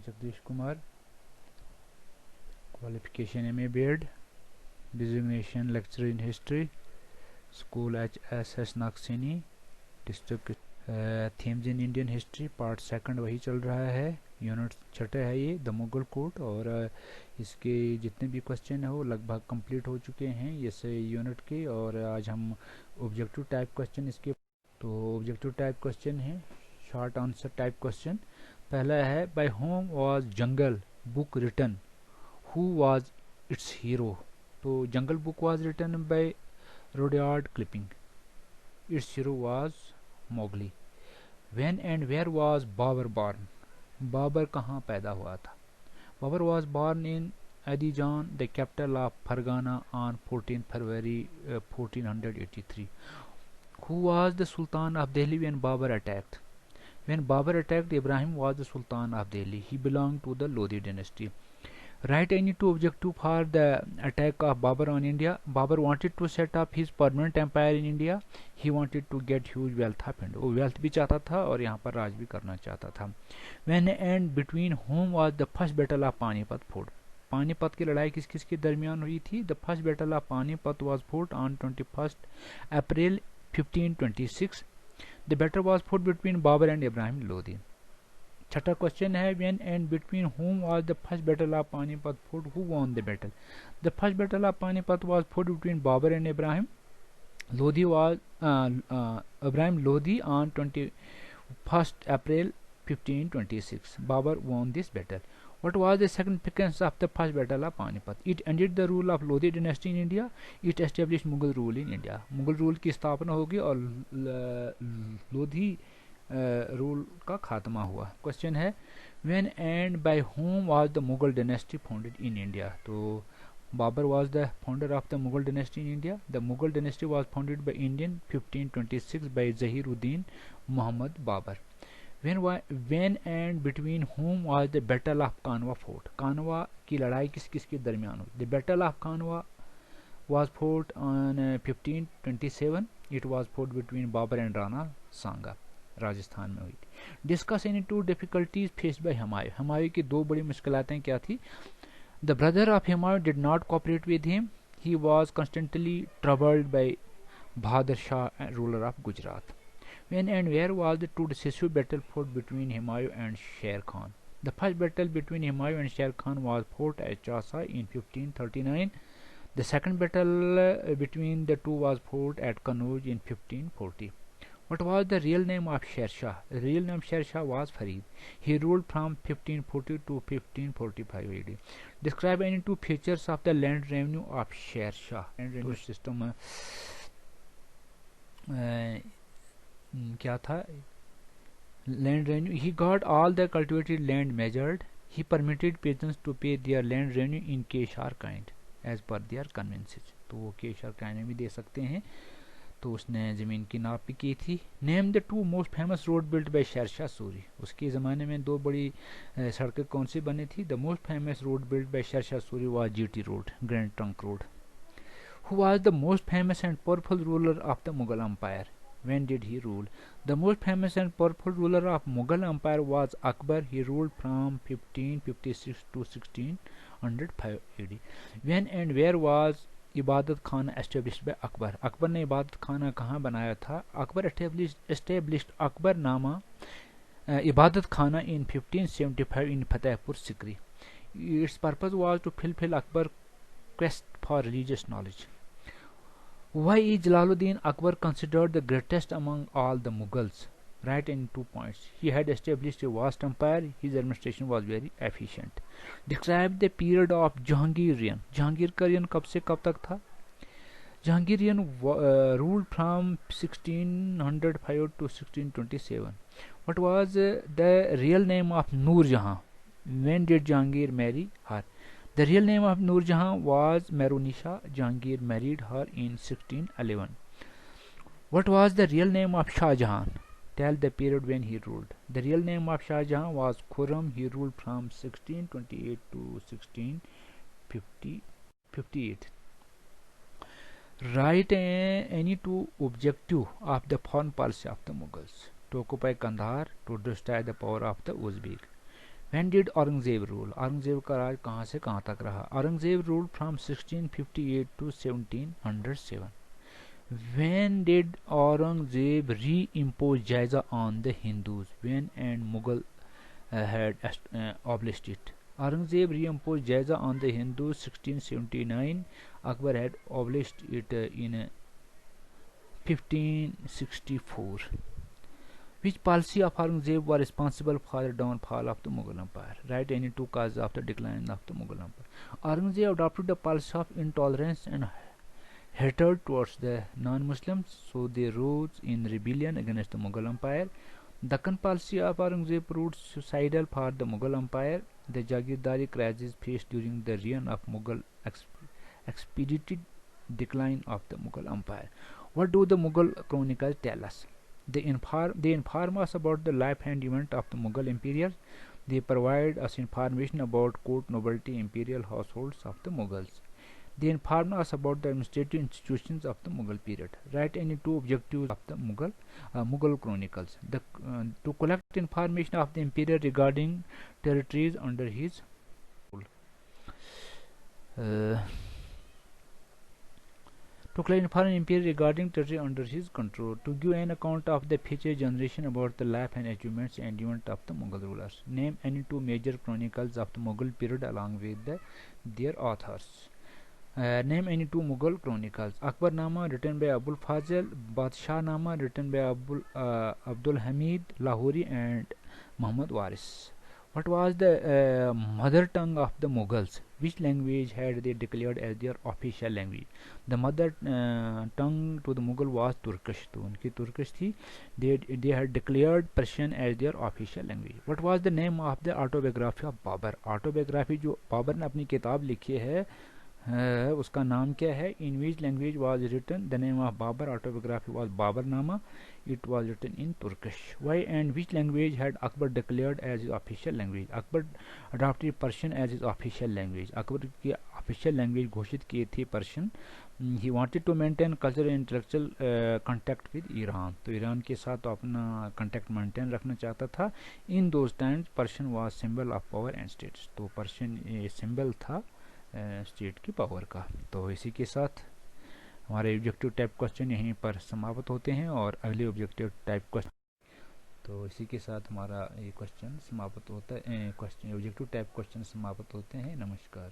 Jagdish Kumar. Qualification MA B.Ed. Designation Lecturer in History. School HSS Nagseni. District Themes in Indian History Part 2 वही चल रहा है. Unit छठे है ये द मुगल कोर्ट, और इसके जितने भी क्वेश्चन है वो लगभग कंप्लीट हो चुके हैं इस यूनिट के. और आज हम ऑब्जेक्टिव टाइप क्वेश्चन इसके, तो ऑब्जेक्टिव टाइप क्वेश्चन है शॉर्ट आंसर टाइप क्वेश्चन. पहला है by whom was Jungle Book written, who was its hero. तो Jungle Book was written by Rudyard Kipling. Its hero was Mowgli. When and where was Babur born. Babur कहाँ पैदा हुआ था. Babur was born in Andijan the capital of Fergana on 14 February 1483. Who was the Sultan of Delhi when Babur attacked? When Babur attacked, Ibrahim was the Sultan of Delhi. He belonged to the Lodi dynasty. Write any two objective for the attack of Babur on India. Babur wanted to set up his permanent empire in India. He wanted to get huge wealth of India. वो wealth भी चाहता था और यहाँ पर राज भी करना चाहता था. When and between whom was the first battle of Panipat fought? Panipat की लड़ाई किस किस के दरमियान हुई थी. The first battle of Panipat was fought on 21st April 1526. The battle was fought between Babur and Ibrahim Lodi. छठा क्वेश्चन है when and between whom was the first battle of Panipat fought? Who won the battle? The first battle of Panipat was fought between Babur and Ibrahim Lodi was Ibrahim Lodi on 21st April 1526. Babur won this battle. What was the significance of the first battle of Panipat? It ended the rule of Lodi dynasty in India. It established Mughal rule in India. Mughal rule की स्थापना होगी और Lodhi rule का खात्मा हुआ. Question है when and by whom was the Mughal dynasty founded in India? तो Babur was the founder of the Mughal dynasty in India. The Mughal dynasty was founded by Indian 1526 by Zahiruddin Muhammad Babur. When and between whom was the battle of Kanwa fought? कानवा की लड़ाई किस किस के दरमियान हुई. The battle of Kanwa was fought on 1527. It was fought between Babur and Rana Sanga. Rajasthan में हुई थी. Discuss any two difficulties faced by Humayun. Humayun की दो बड़ी मुश्किलातें क्या थी. The brother of Humayun did not cooperate with him. He was constantly troubled by Bahadur Shah, ruler of Gujarat. When and where was the two decisive battle fought between Humayun and Sher Khan? The first battle between Humayun and Sher Khan was fought at Chausa in 1539. The second battle between the two was fought at Kannauj in 1540. What was the real name of Sher Shah? The real name of Sher Shah was Farid. He ruled from 1540 to 1545 AD. Describe any two features of the land revenue of Sher Shah. Land revenue system क्या था. Land revenue. He got all the cultivated land measured. He permitted peasants to pay their land revenue in cash or kind as per their conveniences. तो वो cash और kind में भी दे सकते हैं. तो उसने ज़मीन की नाप भी की थी. Name the two most famous road built by Sher Shah Suri. उसके ज़माने में दो बड़ी सड़कें कौन सी बनी थी. The most famous road built by Sher Shah Suri was GT Road, Grand Trunk Road. Who was the most famous and powerful ruler of the Mughal empire. When did he rule? The most famous and powerful ruler of Mughal Empire was Akbar. He ruled from 1556 to 1605 AD. When and where was इबादत खाना established by Akbar? Akbar ने इबादत खाना कहाँ बनाया था. Akbar established Akbarnama इबादत खाना in 1575 in Fatehpur Sikri. Its purpose was to fulfill Akbar's quest for religious knowledge. Why is Jalaluddin Akbar considered the greatest among all the Mughals? Write in 2 points. He had established a vast empire. His administration was very efficient. Describe the period of Jahangir reign. Jahangir का reign कब से कब तक था. Jahangir reign ruled from 1605 to 1627. What was the real name of Noor Jahan? When did Jahangir marry her? The real name of Noor Jahan was Merunisha. Jahangir married her in 1611. What was the real name of Shah Jahan? Tell the period when he ruled. The real name of Shah Jahan was Khurram. He ruled from 1628 to 1658. Write any two objective of the foreign policy of the Mughals. To occupy Kandahar, to destroy the power of the Uzbek. When did Aurangzeb rule? Aurangzeb का राज कहाँ से कहाँ तक रहा? Aurangzeb ruled from 1658 to 1707. When did Aurangzeb reimpose Jaiza on the Hindus? When and Mughal had abolished it. Aurangzeb reimposed Jaiza on the Hindus 1679. Akbar had abolished it in 1564. Which policy of Aurangzeb was responsible for the downfall of the Mughal Empire? Write any two causes of the decline of the Mughal Empire. Aurangzeb adopted the policy of intolerance and hatred towards the non-Muslims, so they rose in rebellion against the Mughal Empire. The Deccan policy of Aurangzeb proved suicidal for the Mughal Empire. The Jagirdari crisis faced during the reign of Mughal expedited decline of the Mughal Empire. What do the Mughal chronicles tell us? They inform us about the life and event of the Mughal emperors. They provide us information about court nobility, imperial households of the Mughals. They inform us about the administrative institutions of the Mughal period. Write any two objectives of the Mughal chronicles. To collect information of the emperor regarding territories under his rule. To clarify an emperor regarding territory under his control, to give an account of the future generation about the life and achievements and events of the Mughal rulers. Name any two major chronicles of the Mughal period along with their authors. Name any two Mughal chronicles. Akbarnama written by Abul Fazl, Badshahnama written by Abdul Hamid Lahori and Muhammad Waris. What was the mother tongue of the Mughals? Which language had they declared as their official language? The mother tongue to the Mughal was Turkish. तो उनकी Turkish थी. They had declared Persian as their official language. What was the name of the autobiography of Babur? Autobiography जो बाबर ने अपनी किताब लिखी है उसका नाम क्या है? In which language was written? The name of Babur autobiography was Babarnama. It was written in Turkish. Why and which language had Akbar declared as his official language? Akbar adopted Persian as his official language. Akbar की official language घोषित की थी Persian. He wanted to maintain cultural and intellectual contact with Iran. तो Iran के साथ अपना contact maintain रखना चाहता था. In those times Persian was symbol of power and status. तो Persian symbol था स्टेट की पावर का. तो इसी के साथ हमारे ऑब्जेक्टिव टाइप क्वेश्चन यहीं पर समाप्त होते हैं और अगले ऑब्जेक्टिव टाइप क्वेश्चन. तो इसी के साथ हमारा ये क्वेश्चन समाप्त होता है. क्वेश्चन ऑब्जेक्टिव टाइप क्वेश्चन समाप्त होते हैं. नमस्कार.